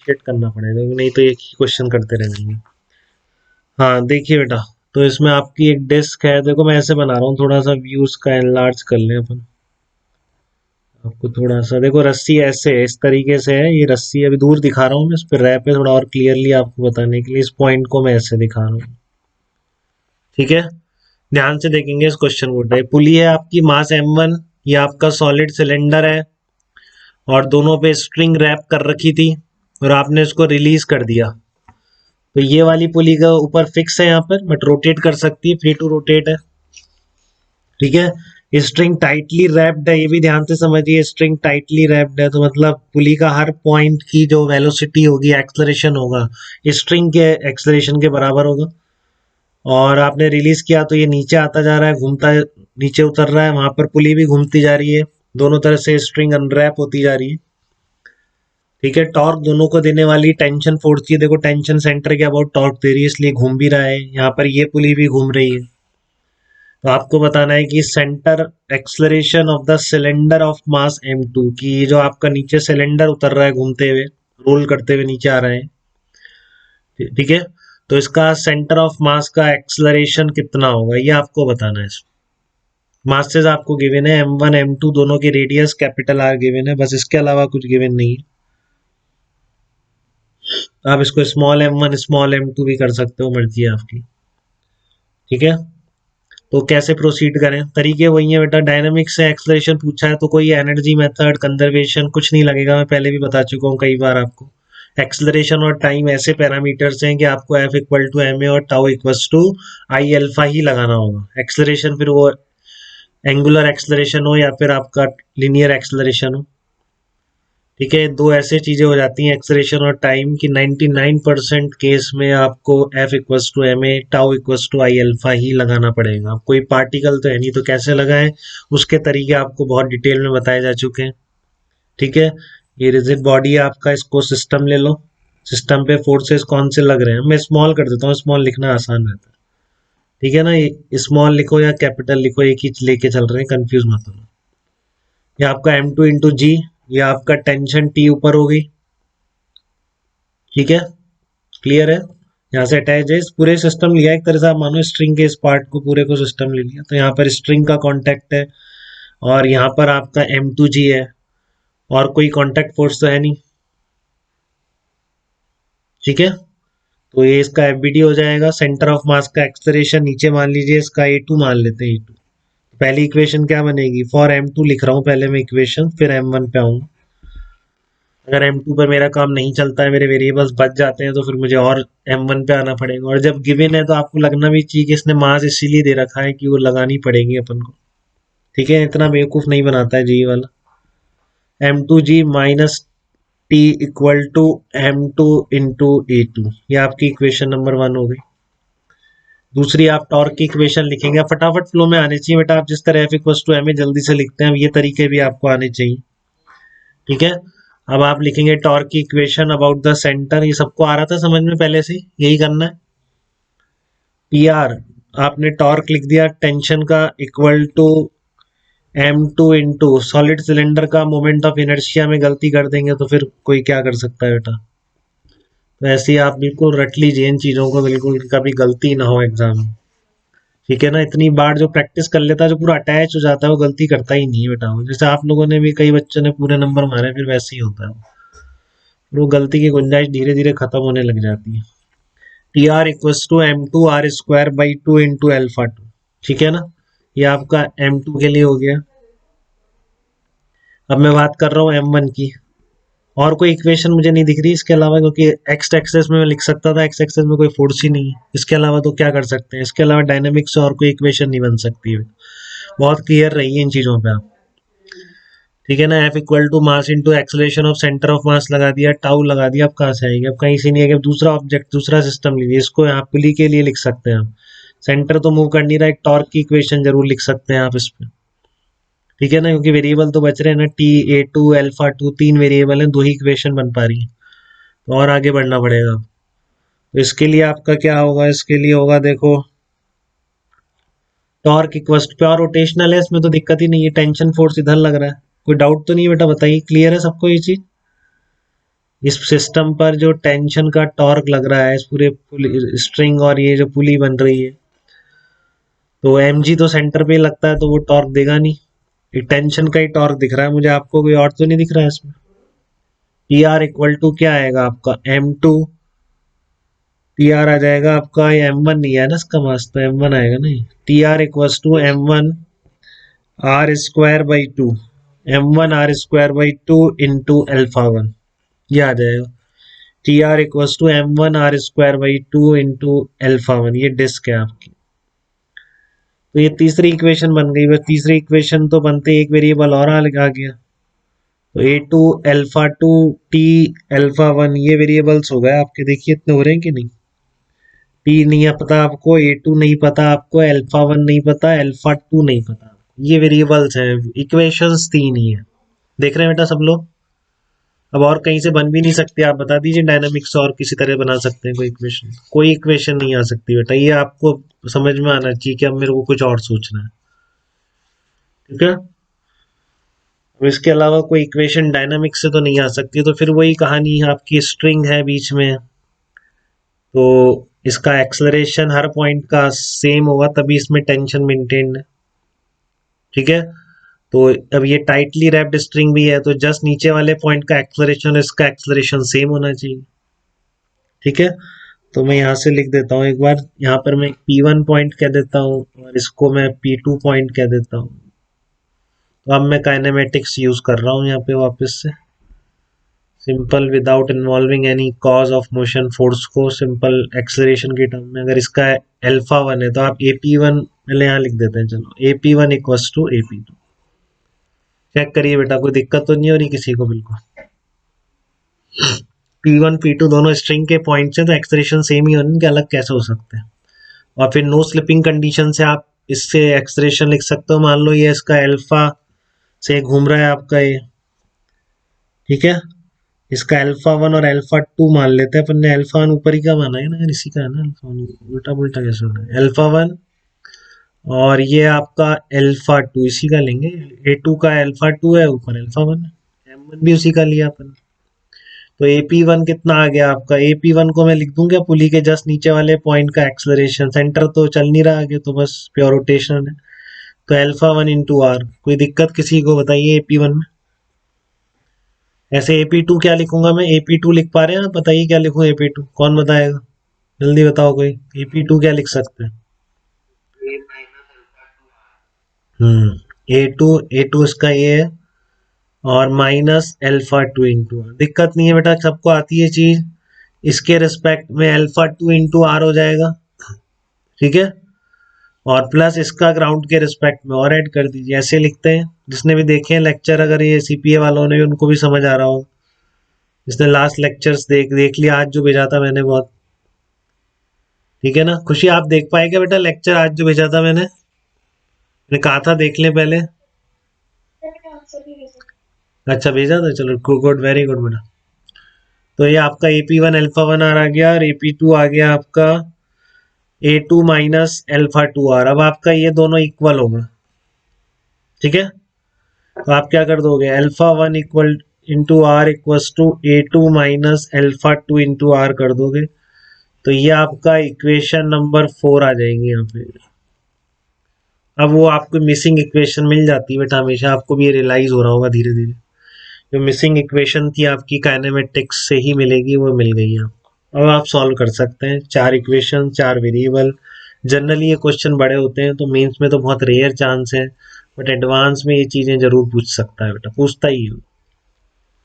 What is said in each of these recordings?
Differentiate करना पड़ेगा, नहीं तो एक ही क्वेश्चन करते रह जाएंगे। हाँ देखिए बेटा, तो इसमें आपकी एक डिस्क है, देखो मैं ऐसे बना रहा हूँ, थोड़ा सा व्यू उसका एनलार्ज कर लें अपन। आपको थोड़ा सा देखो, रस्सी ऐसे है, इस तरीके से है, ये रस्सी अभी दूर दिखा रहा हूँ मैं, इस पर रैप है थोड़ा और क्लियरली आपको बताने के लिए, इस पॉइंट को मैं ऐसे दिखा रहा हूँ। ठीक है, ध्यान से देखेंगे इस क्वेश्चन को। पुली है आपकी, मास m1, ये आपका सॉलिड सिलेंडर है, और दोनों पे स्ट्रिंग रैप कर रखी थी, और आपने इसको रिलीज कर दिया। तो ये वाली पुली का ऊपर फिक्स है यहाँ पर, बट रोटेट कर सकती है, फ्री टू रोटेट है। ठीक है, स्ट्रिंग टाइटली रैप्ड है, ये भी ध्यान से समझिए, स्ट्रिंग टाइटली रैप्ड है, तो मतलब पुली का हर पॉइंट की जो वेलोसिटी होगी, एक्सलरेशन होगा, स्ट्रिंग के एक्सलरेशन के बराबर होगा। और आपने रिलीज किया तो ये नीचे आता जा रहा है, घूमता नीचे उतर रहा है, वहां पर पुली भी घूमती जा रही है, दोनों तरफ से स्ट्रिंग अनरैप होती जा रही है। ठीक है, टॉर्क दोनों को देने वाली टेंशन फोर्स की, देखो टेंशन सेंटर के अबाउट टॉर्क दे रही है, इसलिए घूम भी रहा है, यहाँ पर ये पुली भी घूम रही है। तो आपको बताना है कि centre acceleration of the cylinder of mass m2 की, जो आपका नीचे सिलेंडर उतर रहा है घूमते हुए, रोल करते हुए नीचे आ रहे हैं। ठीक है, तो इसका सेंटर ऑफ मास का एक्सलरेशन कितना होगा, ये आपको बताना है। मासेस आपको गिवन है, m1 m2 दोनों की रेडियस कैपिटल R गिवन है, बस इसके अलावा कुछ गिवन नहीं है। आप इसको स्मॉल m1 स्मॉल m2 भी कर सकते हो, मर्जी है आपकी। ठीक है, तो कैसे प्रोसीड करें, तरीके वही है बेटा, डायनामिक्स से एक्सलेशन पूछा है तो कोई एनर्जी मेथड कंजर्वेशन कुछ नहीं लगेगा, मैं पहले भी बता चुका हूँ कई बार आपको। एक्सलरेशन और टाइम ऐसे पैरामीटर्स हैं कि आपको F equal to M A और tau equal to I alpha ही लगाना होगा। एक्सलरेशन फिर वो एंगुलर एक्सलरेशन हो या फिर आपका लिनियर एक्सलरेशन हो। ठीक है, दो ऐसे चीजें हो जाती हैं एक्सलेशन और टाइम की, 99% केस में आपको F equals to M A tau equals to I alpha ही लगाना पड़ेगा। कोई पार्टिकल तो है नहीं, तो कैसे लगाएं उसके तरीके आपको बहुत डिटेल में बताए जा चुके हैं। ठीक है, ये रिजिड बॉडी है आपका, इसको सिस्टम ले लो, सिस्टम पे फोर्सेस कौन से लग रहे हैं, मैं स्मॉल कर देता हूँ, स्मॉल लिखना आसान रहता है। ठीक है ना, ये स्मॉल लिखो या कैपिटल लिखो, एक ही लेके चल रहे हैं, कंफ्यूज मत हो। ये आपका m2 इंटू जी, ये आपका टेंशन टी ऊपर हो गई। ठीक है, क्लियर है, यहाँ से अटैच है, इस पूरे सिस्टम लिया एक तरह से, आप मानो स्ट्रिंग के इस पार्ट को पूरे को सिस्टम ले लिया, तो यहाँ पर स्ट्रिंग का कांटेक्ट है, और यहाँ पर आपका m2g है, और कोई कांटेक्ट फोर्स तो है नहीं। ठीक है, तो ये इसका एफबीडी हो जाएगा, सेंटर ऑफ मास का एक्सलरेशन नीचे मान लीजिए, इसका a2 मान लेते हैं, a2। पहली इक्वेशन क्या बनेगी, फॉर m2 लिख रहा हूँ पहले मैं इक्वेशन, फिर m1 पे आऊंगा। अगर m2 पर मेरा काम नहीं चलता है, मेरे वेरिएबल्स बच जाते हैं, तो फिर मुझे और m1 पे आना पड़ेगा, और जब गिवन है तो आपको लगना भी चाहिए कि इसने मास इसीलिए दे रखा है कि वो लगानी पड़ेगी अपन को। ठीक है, इतना बेवकूफ नहीं बनाता है जी वाला। m2g minus T equal to m2 into a2, ये आपकी इक्वेशन नंबर 1 हो गई। दूसरी आप टॉर्क की इक्वेशन लिखेंगे, फटाफट फ्लो में आने चाहिए बेटा, आप जिस तरह F equal to M A जल्दी से लिखते हैं, ये तरीके भी आपको आने चाहिए। ठीक है, अब आप लिखेंगे टॉर्क की इक्वेशन अबाउट द सेंटर, ये सबको आ रहा था समझ में पहले से, यही करना है। पी आर, आपने टॉर्क लिख दिया टेंशन का equal to m2 into solid cylinder का मोमेंट ऑफ इनर्शिया में गलती कर देंगे तो फिर कोई क्या कर सकता है बेटा। तो ऐसे ही आप बिल्कुल रट लीजिए इन चीजों को, बिल्कुल कभी गलती ना हो एग्जाम में। ठीक है ना, इतनी बार जो प्रैक्टिस कर लेता है, जो पूरा अटैच हो जाता है, वो गलती करता ही नहीं है बेटा। जैसे आप लोगों ने भी, कई बच्चों ने पूरे नंबर मारे, फिर वैसे ही होता है, वो गलती की गुंजाइश धीरे धीरे खत्म होने लग जाती है। T R equals to M two R square by two into alpha two. ठीक है ना, ये आपका m2 के लिए हो गया। अब मैं बात कर रहा हूँ m1 की, और कोई इक्वेशन मुझे नहीं दिख रही इसके अलावा, क्योंकि एक्स एक्सेस में मैं लिख सकता था, एक्स एक्सेस में कोई फोर्स ही नहीं है, इसके अलावा तो क्या कर सकते हैं, इसके अलावा डायनेमिक्स से और कोई इक्वेशन नहीं बन सकती है। बहुत क्लियर रहिए इन चीजों पे आप। ठीक है ना, F equal to mass into acceleration of centre of mass लगा दिया, टाउ लगा दिया, अब कहाँ से आएगी, अब कहीं से नहीं आएगी। अब दूसरा ऑब्जेक्ट, दूसरा सिस्टम लीजिए, इसको यहाँ पुली के लिए लिख सकते हैं आप, सेंटर तो मूव कर नहीं रहा, एक टॉर्क की इक्वेशन जरूर लिख सकते हैं आप इस पे। ठीक है ना, क्योंकि वेरिएबल तो बच रहे हैं ना, T A two alpha two, तीन वेरिएबल है, दो ही इक्वेशन बन पा रही है, तो और आगे बढ़ना पड़ेगा। तो इसके लिए आपका क्या होगा, इसके लिए होगा देखो, टॉर्क इक्वल प्योर रोटेशनल है, इसमें तो दिक्कत ही नहीं है, टेंशन फोर्स इधर लग रहा है, कोई डाउट तो नहीं है बेटा, बताइए, क्लियर है सबको ये चीज। इस सिस्टम पर जो टेंशन का टॉर्क लग रहा है इस पूरे स्ट्रिंग और ये जो पुली बन रही है, तो mg तो सेंटर पे ही लगता है, तो वो टॉर्क देगा नहीं। एक टेंशन का ही टॉर्क दिख रहा है मुझे, आपको कोई और तो नहीं दिख रहा है इसमें। टी आर इक्वल टू क्या आएगा आपका m2, टी आर आ जाएगा आपका, ये m1 नहीं है ना इसका मास, तो m1 आएगा नहीं। T R equal to m1 R square by two, m1 R square by two into alpha one, ये आ जाएगा। T R equal to m1 R square by two into alpha one, ये डिस्क है आपकी। तो ये तीसरी इक्वेशन बन गई। बस तीसरी इक्वेशन तो बनते एक वेरिएबल और आ गया, तो A two alpha two T alpha one, ये वेरिएबल्स हो गए आपके। देखिए इतने हो रहे हैं कि नहीं। टी नहीं है पता आपको, ए टू नहीं पता आपको, अल्फा वन नहीं पता, अल्फा टू नहीं पता आपको, ये वेरिएबल्स हैं। इक्वेशंस तीन ही है। देख रहे हैं बेटा सब लोग। अब और कहीं से बन भी नहीं सकती, आप बता दीजिए डायनामिक्स और किसी तरह बना सकते हैं कोई इक्वेशन। कोई इक्वेशन नहीं आ सकती बेटा, ये आपको समझ में आना चाहिए कि अब मेरे को कुछ और सोचना है। ठीक है, अब इसके अलावा कोई इक्वेशन डायनामिक्स से तो नहीं आ सकती, तो फिर वही कहानी है, आपकी स्ट्रिंग है बीच में, तो इसका एक्सलरेशन हर पॉइंट का सेम होगा, तभी इसमें टेंशन मेंटेन है। ठीक है, तो अब ये टाइटली रैप्ड स्ट्रिंग भी है, तो जस्ट नीचे वाले पॉइंट का एक्सलरेशन, इसका एक्सलरेशन सेम होना चाहिए। ठीक है, तो मैं यहाँ से लिख देता हूँ एक बार, यहाँ पर मैं P1 पॉइंट कह देता हूँ और इसको मैं P2 पॉइंट कह देता हूँ। तो अब मैं काइनेमेटिक्स यूज कर रहा हूँ यहाँ पे वापस से, simple without involving any cause of motion force को, सिंपल एक्सलरेशन के टर्म में। अगर इसका अल्फा वन है तो आप AP1 पहले यहाँ लिख देते हैं। चलो AP1 equals to AP2। Check करिए बेटा, कोई दिक्कत तो नहीं हो रही किसी को। बिल्कुल P1 P2 दोनों स्ट्रिंग के पॉइंट्स हैं, तो एक्सलेशन सेम ही होने के अलग कैसे हो सकते हैं। और फिर नो स्लिपिंग कंडीशन से आप इससे एक्सलेशन लिख सकते हो। मान लो ये इसका अल्फा से घूम रहा है आपका ये, ठीक है, इसका अल्फा वन और अल्फा टू मान लेते हैं अपन ने। अल्फा वन ऊपर ही का माना है ना, इसी का है ना अल्फा वन, उल्टा पुल्टा कैसे होना है। अल्फा वन और ये आपका अल्फा टू, इसी का लेंगे। ए टू का अल्फा टू है, ऊपर अल्फा वन, एम वन भी उसी का लिया अपन। तो AP1 कितना आ गया आपका। AP1 को मैं लिख दूंगा पुली के जस्ट नीचे वाले पॉइंट का एक्सलरेशन, सेंटर तो चल नहीं रहा आगे, तो बस प्योर रोटेशन है। तो अल्फा वन इंटू आर। कोई दिक्कत किसी को बताइए AP1 में। ऐसे AP2 क्या लिखूंगा मैं, AP2 लिख पा रहे हैं आप, बताइए क्या लिखूं AP2, कौन बताएगा, जल्दी बताओ कोई। AP2 क्या लिख सकते हैं। A2 इसका ये है, और minus alpha two into R. दिक्कत नहीं है बेटा, सबको आती है चीज। इसके रिस्पेक्ट में अल्फा टू इंटू आर हो जाएगा, ठीक है, और प्लस इसका ग्राउंड के रिस्पेक्ट में और ऐड कर दीजिए। ऐसे लिखते हैं, जिसने भी देखे हैं लेक्चर, अगर ये CPA वालों ने, उनको भी समझ आ रहा हो। जिसने लास्ट लेक्चर्स देख लिया आज जो भेजा था मैंने, बहुत ठीक है ना। खुशी आप देख पाए क्या बेटा लेक्चर आज जो भेजा था मैंने कहा था देख लें पहले। अच्छा भेजा था, चलो गुड, वेरी गुड बेटा। तो ये आपका AP1 अल्फा वन आर आ गया, और AP2 आ गया आपका A2 minus alpha to are. अब आपका ये दोनों इक्वल होगा, ठीक है। तो आप क्या कर दोगे, alpha one equal into R equals to A2 minus alpha two into R कर दोगे, तो ये आपका इक्वेशन नंबर 4 आ जाएगी यहाँ पे। अब वो आपको मिसिंग इक्वेशन मिल जाती है बेटा, हमेशा आपको भी ये रियलाइज हो रहा होगा धीरे धीरे। जो मिसिंग इक्वेशन थी आपकी काइनेमेटिक्स से ही मिलेगी, वो मिल गई है आपको। अब आप सॉल्व कर सकते हैं, 4 इक्वेशन 4 वेरिएबल। जनरली ये क्वेश्चन बड़े होते हैं, तो मेंस में तो बहुत रेयर चांस है, बट एडवांस में ये चीजें जरूर पूछ सकता है बेटा, पूछता ही है,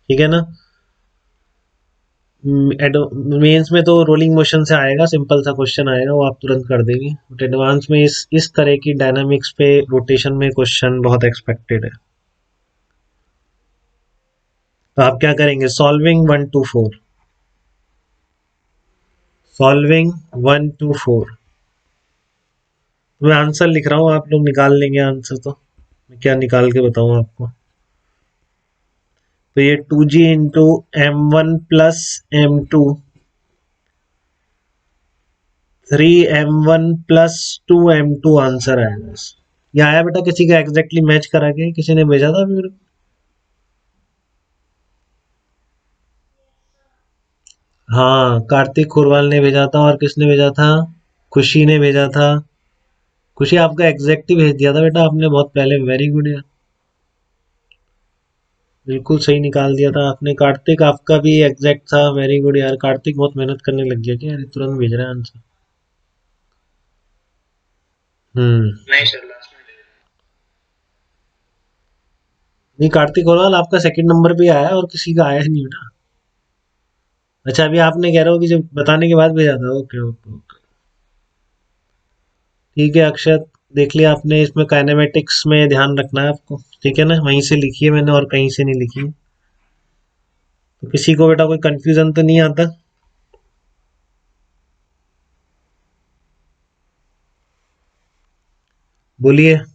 ठीक है ना। मेंस में तो रोलिंग मोशन से आएगा, सिंपल सा क्वेश्चन आएगा, वो आप तुरंत कर देंगे। बट एडवांस में इस तरह की डायनामिक्स पे रोटेशन में क्वेश्चन बहुत एक्सपेक्टेड है। तो आप क्या करेंगे, सॉल्विंग 1 to 4, सॉल्विंग 1 to 4। मैं आंसर लिख रहा हूँ, आप लोग निकाल लेंगे आंसर। तो मैं क्या निकाल के बताऊँ आपको। तो ये 2G into M1 plus M2, 3M1 plus 2M2 answer आएगा। ये आया बेटा, किसी का एग्जैक्टली मैच करा के किसी ने भेजा था अभी मेरे को। हाँ, कार्तिक खुरवाल ने भेजा था और किसने भेजा था? खुशी ने भेजा था। खुशी आपका एग्जैक्ट ही भेज दिया था बेटा आपने बहुत पहले, वेरी गुड यार। बिल्कुल सही निकाल दिया था आपने। कार्तिक आपका भी एग्जैक्ट था, वेरी गुड यार। कार्तिक बहुत मेहनत करने लग गया क्या यार, ये तुरंत भेज रहा है आंसर। हम्म। नहीं सर, लास्ट में भेजा। नहीं, कार्तिक खुरवाल आपका सेकंड नंबर पे आया और किसी का आया ही नहीं बेटा। अच्छा, अभी आपने कह रहे हो कि जब बताने के बाद भेजा था, ओके ओके ओके। ठीक है अक्षत, देख लिया आपने। इसमें काइनेमेटिक्स में ध्यान रखना है आपको, ठीक है ना? वहीं से लिखी है मैंने और कहीं से नहीं लिखी है। तो किसी को बेटा कोई कंफ्यूजन तो नहीं आता? बोलिए।